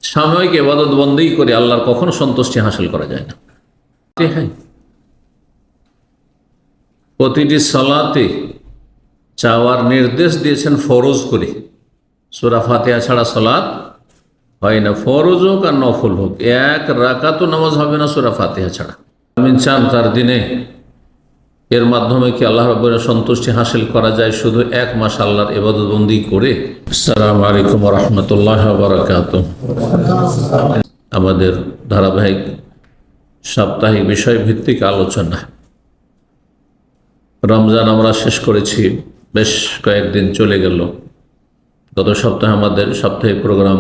সাময়িক ইবাদত বন্দেই করে আল্লাহর কখনো সন্তুষ্টি হাসিল করা যায় না। হ্যাঁ, প্রতিটি সালাতে চাওয়ার নির্দেশ দিয়েছেন ফরজ করে। সূরা ফাতিহা ছাড়া সালাত হয় না, ফরজ হোক আর নফল হোক। এক রাকাতও নামাজ হবে না সূরা ফাতিহা ছাড়া। আমিন চান তার দিনে এর মাধ্যমে কি আল্লাহ রাব্বুল সন্তুষ্টি হাসিল করা যায় শুধু এক মাস আল্লাহর ইবাদত বন্দি করে। আসসালামু আলাইকুম ওয়া রাহমাতুল্লাহি ওয়া বারাকাতুহু। আমাদের ধারাবাহিক সাপ্তাহিক বিষয় ভিত্তিক আলোচনা। রমজান আমরা শেষ করেছি, বেশ কয়েকদিন চলে গেল। গত সপ্তাহে আমাদের সাপ্তাহিক প্রোগ্রাম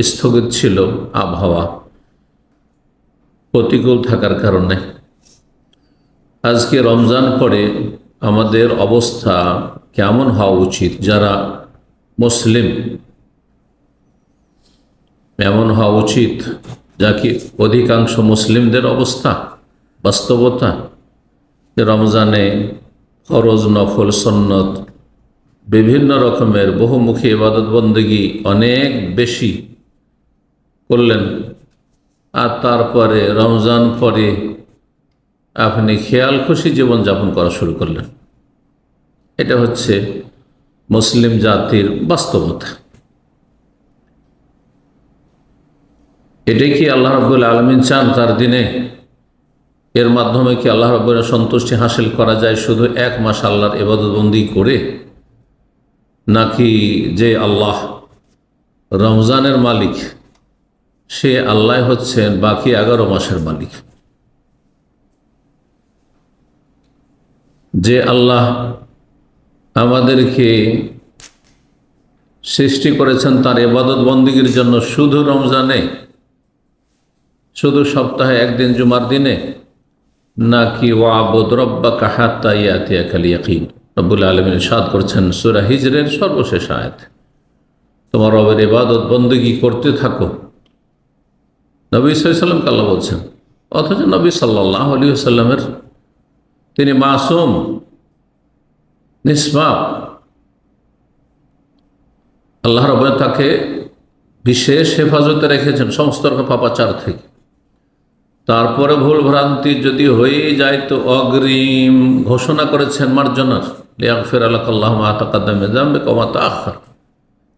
স্থগিত ছিল আবহাওয়া প্রতিকূল থাকার কারণে। আজকে রমজান পরে আমাদের অবস্থা কেমন হওয়া উচিত? যারা মুসলিম এমন হওয়া উচিত যা কি অধিকাংশ মুসলিমদের অবস্থা, বাস্তবতা, যে রমজানে ফরজ, নফল, সুন্নত বিভিন্ন রকমের বহুমুখী ইবাদত বন্দেগী অনেক বেশি করলেন, আর তারপরে রমজান পরে আপনি খেয়াল খুশি জীবনযাপন করা শুরু করলেন। এটা হচ্ছে মুসলিম জাতির বাস্তবতা। এটাই কি আল্লাহ রাব্বুল আলামিন চান তার দিনে? এর মাধ্যমে কি আল্লাহ রাব্বুল সন্তুষ্টি হাসিল করা যায় শুধু এক মাস আল্লাহর ইবাদত বন্দি করে? নাকি যে আল্লাহ রমজানের মালিক, সে আল্লাহ হচ্ছেন বাকি 11 মাসের মালিক? যে আল্লাহ আমাদেরকে সৃষ্টি করেছেন তার ইবাদত বন্দিগির জন্য শুধু রমজানে, শুধু সপ্তাহে একদিন জুমার দিনে, নাকি ওয়াবুদ রাব্বাকা হাত্তা ইয়াতিয়াকাল ইয়াকিন। রব্বুল আলামিন ইরশাদ করছেন সূরা হিজরের সর্বশেষ আয়াত, তোমার রবের ইবাদত বন্দেগী করতে থাকো। নবী সাল্লাল্লাহু আলাইহি ওয়াসাল্লামকে আল্লাহ বলছেন, অথচ নবী সাল্লাল্লাহু আলাইহি ওয়াসাল্লামের তিনি মাসুম, নিষ্পাপ। আল্লাহ রাব্বুল তাকে বিশেষ হেফাজতে রেখেছেন সমস্ত রকম পাপাচার থেকে। তারপরে ভুল ভ্রান্তি যদি হয়ে যায় তো অগ্রিম ঘোষণা করেছেন মার্জনার, লিয়াগফির লাকা আল্লাহু মা তাকাদ্দামা মিন যামবিকা ওয়া মা তাআখার।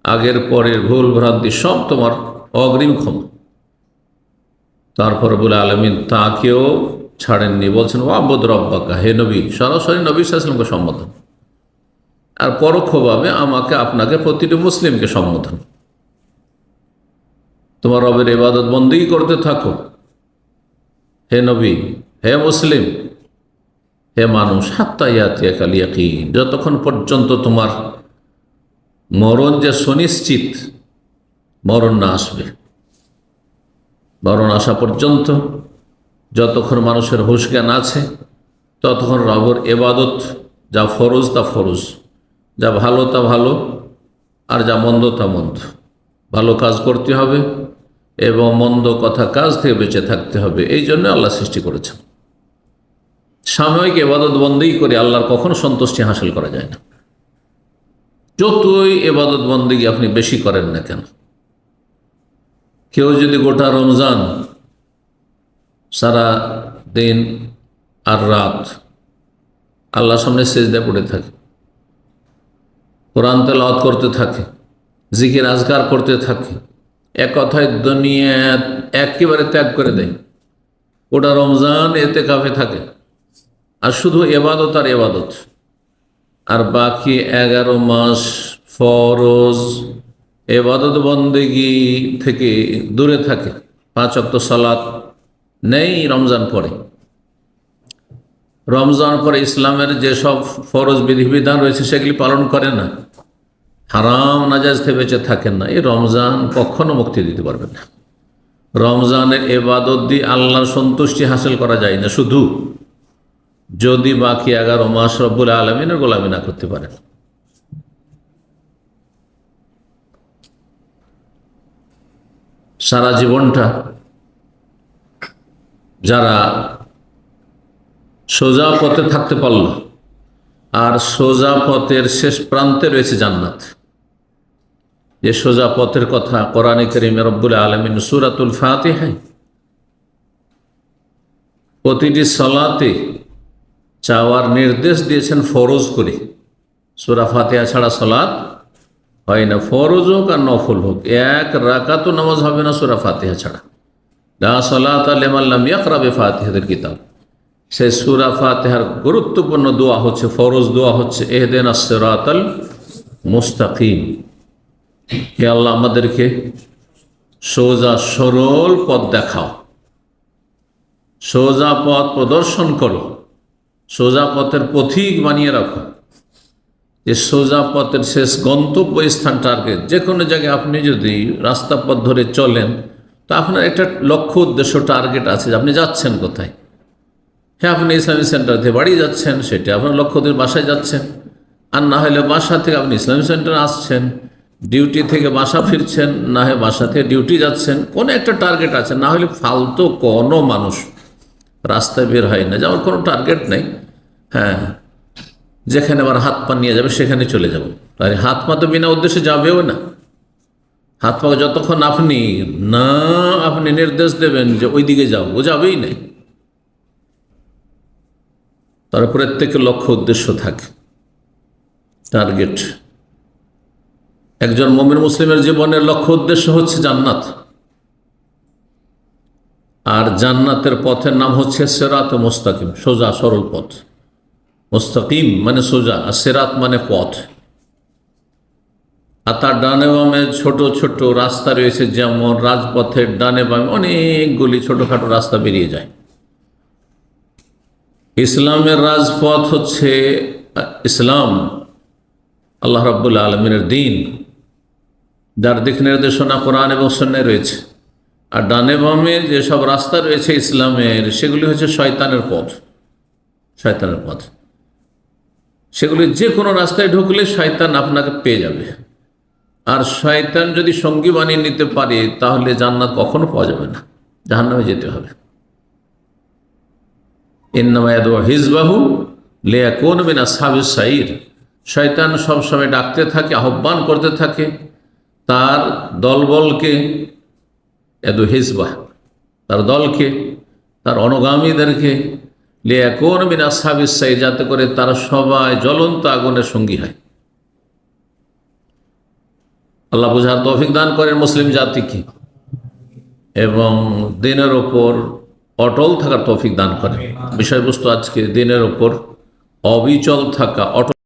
আগের পরের ভুল ভ্রান্তি সব তোমার অগ্রিম ক্ষমা। তারপর রব্বুল আলামিন তাকেও ছাড়েননি, বলছেন ওয়াবুদ রাব্বাকা, হে নবী, সরাসরি নবী সাল্লাল্লাহু আলাইহি ওয়াসাল্লামকে সম্বোধন, আর পরোক্ষভাবে আমাকে আপনাকে প্রতিটি মুসলিমকে সম্বোধন। তোমার রবের ইবাদত বন্দেগী করতে থাকো, হে নবী, হে মুসলিম, হে মানুষ, হাত্তা ইয়াতিয়াকাল ইয়াকিন, যতক্ষণ পর্যন্ত তোমার মরণ যে সুনিশ্চিত, মরণ না আসবে। মরণ আসা পর্যন্ত যতক্ষণ মানুষের হুঁশ জ্ঞান আছে ততক্ষণ রবের ইবাদত, যা ফরজ তা ফরজ, যা ভালো তা ভালো, আর যা মন্দ তা মন্দ। ভালো কাজ করতে হবে এবং মন্দ কথা কাজ থেকে বেঁচে থাকতে হবে। এই জন্য আল্লাহ সৃষ্টি করেছেন। সাময়িক ইবাদত বন্দেই করে আল্লাহর কখনো সন্তুষ্টি হাসিল করা যায় না, যতই ইবাদত বন্দেগী আপনি বেশি করেন না কেন। কেউ যদি গোটা রমজান সারা দিন আর রাত আল্লাহর সামনে সিজদায় পড়ে থাকে, কোরআন তেলাওয়াত করতে থাকে, জিকির আজকার করতে থাকে, এক কথায় দুনিয়া একেবারে ত্যাগ করে দেয়, ওটা রমজান ইতিকাফে থাকে আর শুধু ইবাদত আর ইবাদত, আর বাকি 11 মাস ফরজ ইবাদত বন্দেগী থেকে দূরে থাকে। 5 ওয়াক্ত সালাত নেই রমজান পরে। রমজান পরে ইসলামের যেসব ফরজ বিধিবিধান রয়েছে সেগুলি পালন করে না, হারাম নাজায়েজ থেকে বেঁচে থাকেন না। এই রমজান কখনো মুক্তি দিতে পারবে না। রমজানের ইবাদত দিয়ে আল্লাহর সন্তুষ্টি হাসিল করা যায় না, শুধু যদি বাকি 11 মাস রব্বুল আলামিনের গোলামি না করতে পারেন। সারা জীবনটা যারা সোজা পথে থাকতে পারল, আর সোজা পথের শেষ প্রান্তে রয়েছে জান্নাত, যে সোজা পথের কথা কোরআনে কারীমে রব্বুল আলামিন সূরাতুল ফাতিহায় প্রতিটি সালাতে চাওয়ার নির্দেশ দিয়েছেন ফরজ করে। সূরা ফাতিহা ছাড়া সালাত হয় না, ফরজ হোক আর নফল হোক। এক রাকাতও নামাজ হবে না সূরা ফাতিহা ছাড়া। লা সালাতা লিমান লাম ইয়াকরা বিফাতিহাতিল কিতাব। সেই সূরা ফাতিহার গুরুত্বপূর্ণ দোয়া হচ্ছে, ফরজ দোয়া হচ্ছে ইহদিনাস সিরাতাল মুস্তাকিম। হে আল্লাহ, আমাদেরকে সোজা সরল পথ দেখাও, সোজা পথ প্রদর্শন করো, সোজা পথের পথিক বানিয়ে রাখো। যে সোজা পথের শেষ গন্তব্য স্থান, টার্গেট, যে কোনো জায়গায় আপনি যদি রাস্তা পথ ধরে চলেন তো আপনার একটা লক্ষ্য উদ্দেশ্য টার্গেট আছে যে আপনি যাচ্ছেন কোথায়। হ্যাঁ, আপনি ইসলামিক সেন্টার থেকে বাড়ি যাচ্ছেন, সেটা আপনার লক্ষ্য দিয়ে বাসায় যাচ্ছেন। আর না হলে বাসা থেকে আপনি ইসলামিক সেন্টারে আসছেন, ডিউটি থেকে বাসা ফিরছেন, না হয় বাসা থেকে ডিউটি যাচ্ছেন, কোনো একটা টার্গেট আছে। না হলে ফালতু কোনো মানুষ রাস্তায় বের হয় না যে আমার কোনো টার্গেট নেই, হ্যাঁ, যেখানে আমার হাত পা নিয়ে যাবে সেখানে চলে যাব। আর হাত পা তো বিনা উদ্দেশ্যে যাবেও না। হাত পা যতক্ষণ আপনি নির্দেশ দেবেন যে ওই দিকে যাও, ও যাবেই নাই। তার প্রত্যেকের লক্ষ্য উদ্দেশ্য থাকে, টার্গেট। একজন মুমিন মুসলিমের জীবনের লক্ষ্য উদ্দেশ্য হচ্ছে জান্নাত, আর জান্নাতের পথের নাম হচ্ছে সিরাত মুস্তাকিম, সোজা সরল পথ। মুস্তাকিম মানে সোজা, আর সিরাত মানে পথ। আর তার ডানে বামে ছোট ছোট রাস্তা রয়েছে, যেমন রাজপথের ডানে বামে অনেকগুলি ছোটখাটো রাস্তা বেরিয়ে যায়। ইসলামের রাজপথ হচ্ছে ইসলাম, আল্লাহ রাব্বুল আলামিনের দ্বীন, যার দিক নির্দেশনা কোরআন এবং সুন্নাহয় রয়েছে। আর ডানে বামে যেসব রাস্তা রয়েছে ইসলামের, সেগুলি হচ্ছে শয়তানের পথ। শয়তানের পথ, সেগুলি যে কোনো রাস্তায় ঢুকলে শয়তান আপনাকে পেয়ে যাবে। আর শয়তান যদি সঙ্গী বানিয়ে নিতে পারে তাহলে জান্নাত কখনো পাওয়া যাবে না, জাহান্নামে যেতে হবে। ইন্নামা ইয়াদউ হিজবাহু লিয়াকুনু মিন আসহাবিস সাইর। শয়তান সবসময় ডাকতে থাকে, আহ্বান করতে থাকে তার দলবলকে, ইয়াদউ হিজবাহ, তার দলকে, তার অনুগামীদেরকে, লিয়াকুনু মিন আসহাবিস সাইর, যাতে করে তারা সবাই জ্বলন্ত আগুনের সঙ্গী হয়। আল্লাহ বুঝার তৌফিক দান করেন মুসলিম জাতিকে, এবং দিনের ওপর অটল থাকার তৌফিক দান করেন। বিষয়বস্তু আজকে দিনের ওপর অবিচল থাকা, অটল